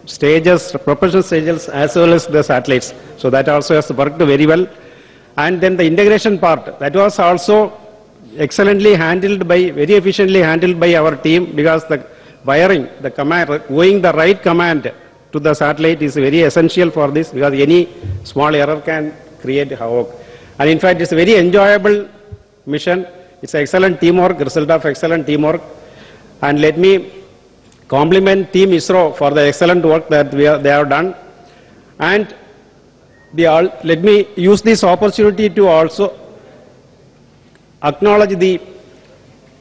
stages, propulsion stages, as well as the satellites. So that also has worked very well. And then the integration part, that was also excellently handled very efficiently handled by our team, because the wiring, the command, going the right command to the satellite is very essential for this, because any small error can create havoc. And in fact, it's a very enjoyable mission. It's excellent teamwork, result of excellent teamwork. And let me compliment Team ISRO for the excellent work that they have done. And let me use this opportunity to also acknowledge the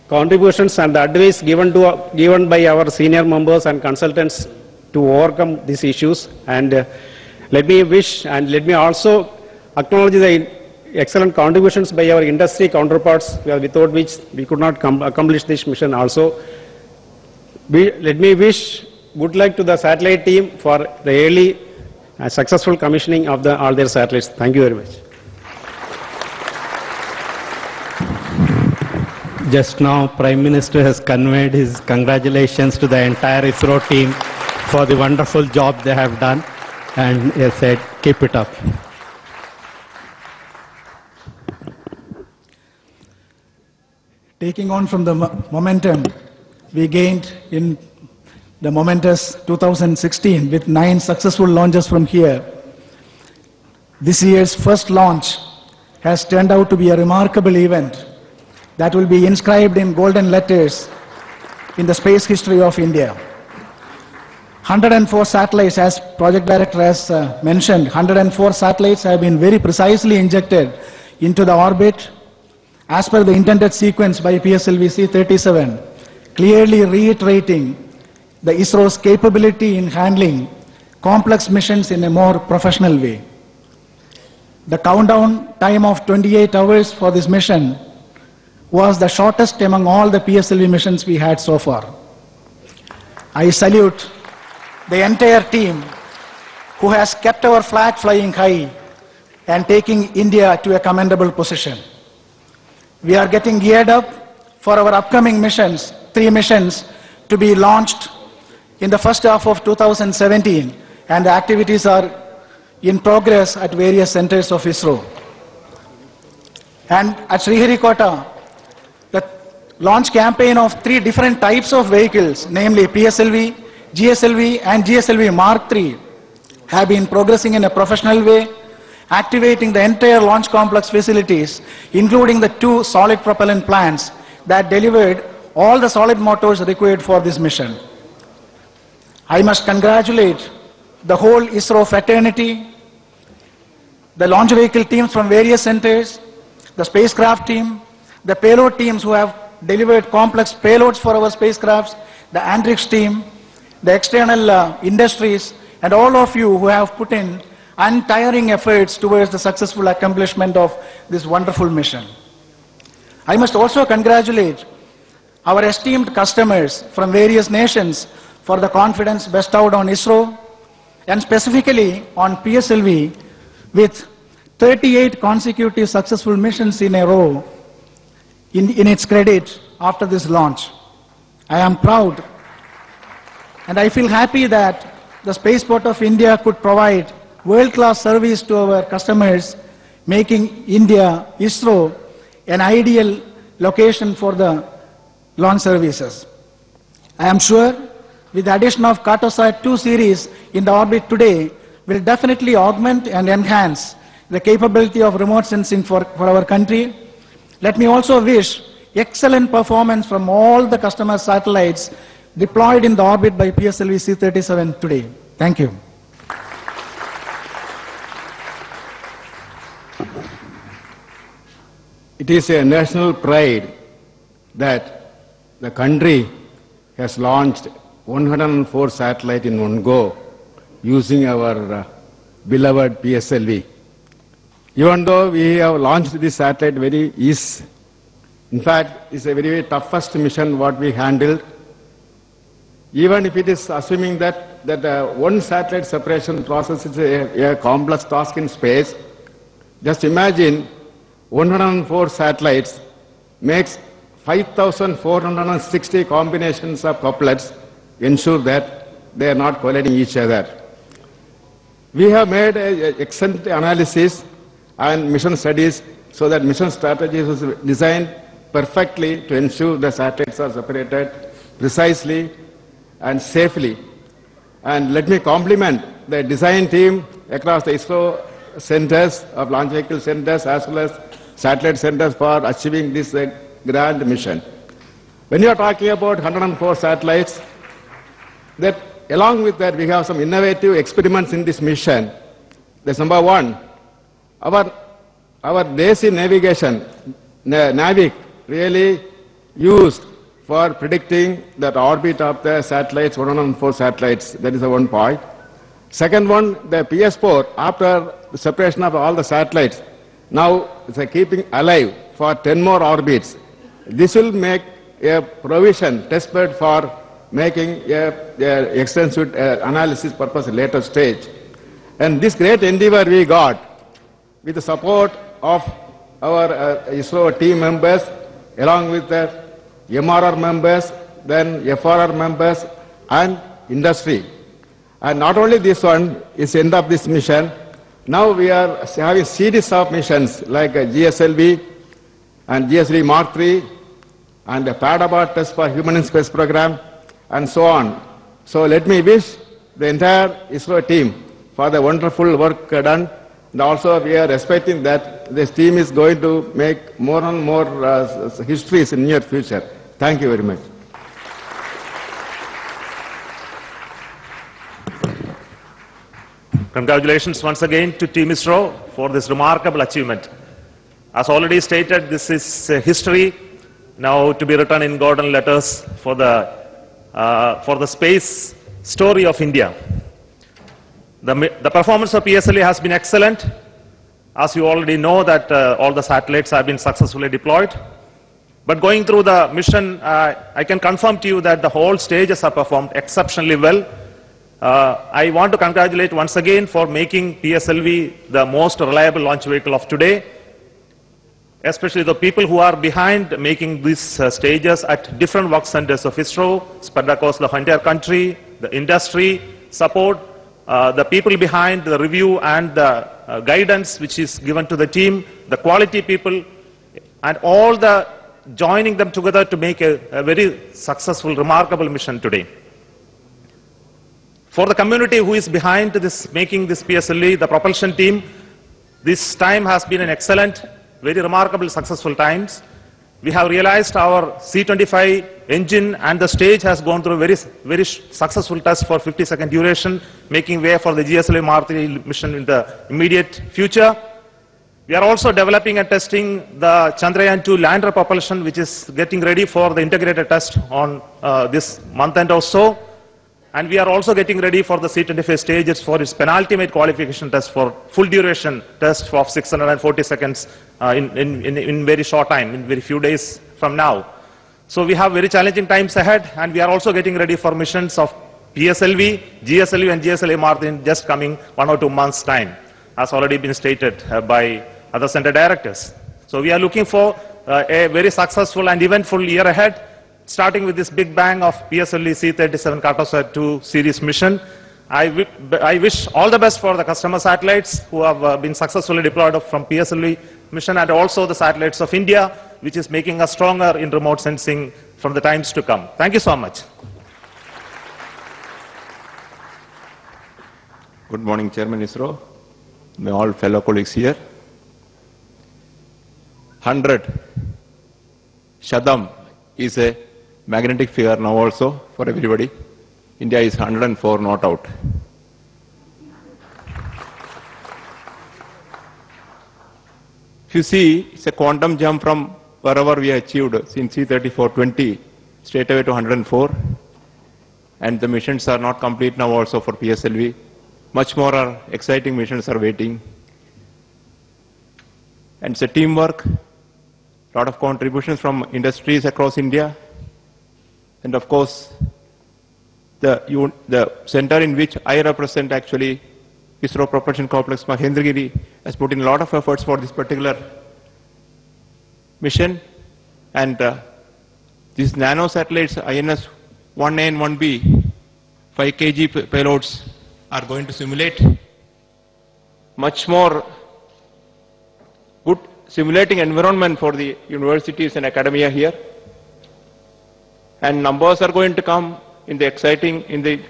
contributions and the advice given by our senior members and consultants to overcome these issues. And let me wish, and let me also acknowledge the excellent contributions by our industry counterparts, without which we could not accomplish this mission also. Let me wish good luck to the satellite team for the early successful commissioning of all their satellites. Thank you very much. Just now, Prime Minister has conveyed his congratulations to the entire ISRO team for the wonderful job they have done, and he has said, keep it up. Taking on from the momentum we gained in the momentous 2016 with 9 successful launches from here, this year's first launch has turned out to be a remarkable event that will be inscribed in golden letters in the space history of India. 104 satellites, as Project Director has mentioned, 104 satellites have been very precisely injected into the orbit as per the intended sequence by PSLV C-37, clearly reiterating the ISRO's capability in handling complex missions in a more professional way. The countdown time of 28 hours for this mission was the shortest among all the PSLV missions we had so far. I salute the entire team who has kept our flag flying high and taking India to a commendable position. We are getting geared up for our upcoming missions, 3 missions to be launched in the first half of 2017, and the activities are in progress at various centers of ISRO. And at Sriharikota, the launch campaign of 3 different types of vehicles, namely PSLV, GSLV and GSLV Mark III, have been progressing in a professional way, activating the entire launch complex facilities, including the 2 solid propellant plants that delivered all the solid motors required for this mission. I must congratulate the whole ISRO fraternity, the launch vehicle teams from various centers, the spacecraft team, the payload teams who have delivered complex payloads for our spacecrafts, the Antrix team, the external industries, and all of you who have put in untiring efforts towards the successful accomplishment of this wonderful mission. I must also congratulate our esteemed customers from various nations for the confidence bestowed on ISRO and specifically on PSLV with 38 consecutive successful missions in a row in its credit after this launch. I am proud and I feel happy that the Spaceport of India could provide world-class service to our customers, making India, ISRO, an ideal location for the launch services. I am sure with the addition of Cartosat 2 series in the orbit today will definitely augment and enhance the capability of remote sensing for our country. Let me also wish excellent performance from all the customer satellites deployed in the orbit by PSLV C-37 today. Thank you. It is a national pride that the country has launched 104 satellites in one go using our beloved PSLV. Even though we have launched this satellite very easy, in fact, it's a very toughest mission what we handled. Even if it is assuming that one satellite separation process is a complex task in space, just imagine 104 satellites makes 5,460 combinations of couplets ensure that they are not colliding each other. We have made an excellent analysis and mission studies so that mission strategies was designed perfectly to ensure the satellites are separated precisely and safely. And let me compliment the design team across the ISRO centers of launch vehicle centers as well as satellite centers for achieving this grand mission. When you are talking about 104 satellites, that along with that we have some innovative experiments in this mission. That's number one. Our DESI navigation, NAVIC, really used for predicting the orbit of the satellites, 104 satellites. That is the one point. Second one, the PS4, after the separation of all the satellites, now it's keeping alive for 10 more orbits. This will make a provision, testbed for making a extensive analysis purpose later stage. And this great endeavor we got with the support of our ISRO team members, along with the MRR members, then FRR members, and industry. And not only this one is the end of this mission, now we are having series of missions like GSLV and GSLV Mark III and the PADABA test for human in space program and so on. So let me wish the entire ISRO team for the wonderful work done. And also we are expecting that this team is going to make more and more histories in near future. Thank you very much. Congratulations once again to Team ISRO for this remarkable achievement. As already stated, this is history now to be written in golden letters for the space story of India. The performance of PSLV has been excellent. As you already know that all the satellites have been successfully deployed. But going through the mission, I can confirm to you that the whole stages have performed exceptionally well. I want to congratulate once again for making PSLV the most reliable launch vehicle of today, especially the people who are behind making these stages at different work centers of ISRO, spread across the entire country, the industry, support, the people behind the review and the guidance which is given to the team, the quality people, and all the joining them together to make a very successful, remarkable mission today. For the community who is behind this, making this PSLV, the propulsion team, this time has been an excellent, very remarkable, successful times. We have realized our C-25 engine and the stage has gone through very successful test for 50-second duration, making way for the GSLV Mark III mission in the immediate future. We are also developing and testing the Chandrayaan-2 lander propulsion, which is getting ready for the integrated test on this month end or so. And we are also getting ready for the C25 stages for its penultimate qualification test for full duration test of 640 seconds in very short time, in very few days from now. So we have very challenging times ahead, and we are also getting ready for missions of PSLV, GSLV and GSLV Mark in just coming 1 or 2 months' time, as already been stated by other center directors. So we are looking for a very successful and eventful year ahead, starting with this big bang of PSLV C-37 Cartosat 2 series mission. I wish all the best for the customer satellites who have been successfully deployed from PSLV mission, and also the satellites of India, which is making us stronger in remote sensing from the times to come. Thank you so much. Good morning, Chairman ISRO, my all fellow colleagues here. 100, Shadam is a magnetic figure now also for everybody. India is 104 not out. If you see, it's a quantum jump from wherever we achieved since C-34-20 straight away to 104. And the missions are not complete now also for PSLV. Much more exciting missions are waiting. And it's a teamwork, a lot of contributions from industries across India. And of course, the center in which I represent actually, ISRO Propulsion Complex Mahendragiri, has put in a lot of efforts for this particular mission. And these nano satellites, INS 1A and 1B, 5 kg payloads, are going to simulate much more good simulating environment for the universities and academia here. And numbers are going to come in the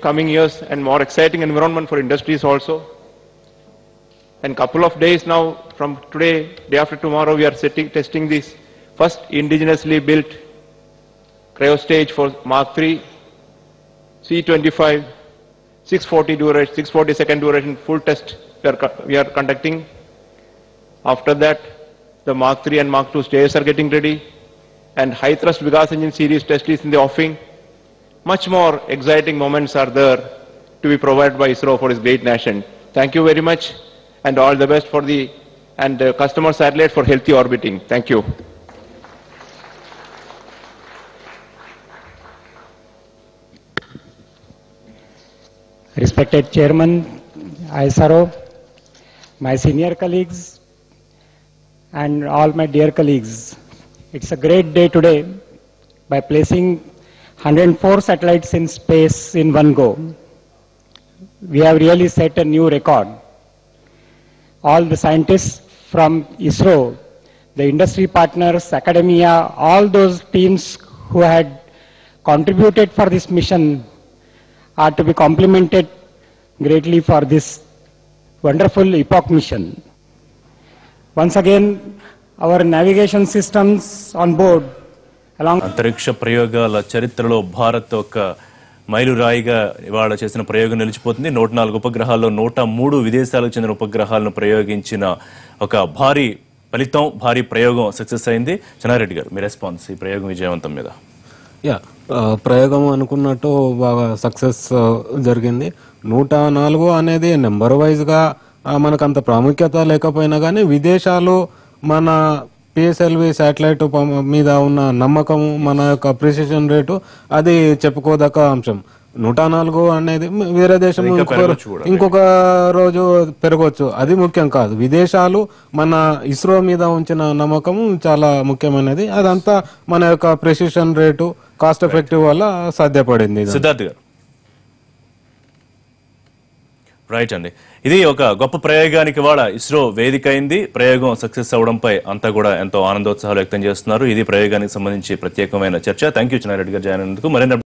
coming years, and more exciting environment for industries also. And couple of days now from today, day after tomorrow, we are testing this first indigenously built cryo stage for Mark III, C-25, 640 second duration full test we are conducting. After that, the Mark III and Mark II stages are getting ready, and high thrust Vikas engine series test is in the offing. Much more exciting moments are there to be provided by ISRO for its great nation. Thank you very much, and all the best for the customer satellite for healthy orbiting. Thank you. Respected Chairman, ISRO, my senior colleagues, and all my dear colleagues, it's a great day today by placing 104 satellites in space in one go. We have really set a new record. All the scientists from ISRO, the industry partners, academia, all those teams who had contributed for this mission are to be complimented greatly for this wonderful epoch mission. Once again, our navigation systems on board along అంతరిక్ష ప్రయోగాల చరిత్రలో భారత్ ఒక మైలురాయిగా ఇవాళ చేసిన ప్రయోగం నిలిచిపోతుంది. 104 ఉపగ్రహాల్లో 103 విదేశాలకు చెందిన ఉపగ్రహాలను ప్రయోగించిన ఒక భారీ ఫలితం, భారీ ప్రయోగం సక్సెస్ అయింది. చెన్నారెడ్డి గారు, మీ రెస్పాన్స్ ఈ ప్రయోగం విజయవంతం మీద? ప్రయోగం అనుకున్నట్టు బాగా సక్సెస్ జరిగింది. 104 అనేది నెంబర్ వైజ్గా మనకు అంత ప్రాముఖ్యత లేకపోయినా కానీ విదేశాలు మన పిఎస్ఎల్వి శాటిలైట్ మీద ఉన్న నమ్మకము, మన యొక్క ప్రిసిషన్ రేటు అది చెప్పుకోదగ్గ అంశం. 104 అనేది వేరే దేశం ఇంకొక రోజు పెరగవచ్చు, అది ముఖ్యం కాదు. విదేశాలు మన ఇస్రో మీద ఉంచిన నమ్మకం చాలా ముఖ్యమైనది. అదంతా మన యొక్క ప్రిసిషన్ రేటు, కాస్ట్ ఎఫెక్టివ్ వల్ల సాధ్యపడింది. సిద్ధార్థ్ గారు, రైట్ అండి, ఇది ఒక గొప్ప ప్రయోగానికి వాళ్ళ ఇస్రో వేదిక అయింది. ప్రయోగం సక్సెస్ అవడంపై అంతా కూడా ఎంతో ఆనందోత్సాహాలు వ్యక్తం చేస్తున్నారు. ఇది ప్రయోగానికి సంబంధించి ప్రత్యేకమైన చర్చ. థ్యాంక్ యూ చెన్నారెడ్డి గారు జాయిన్ అయినందుకు. మరిన్ని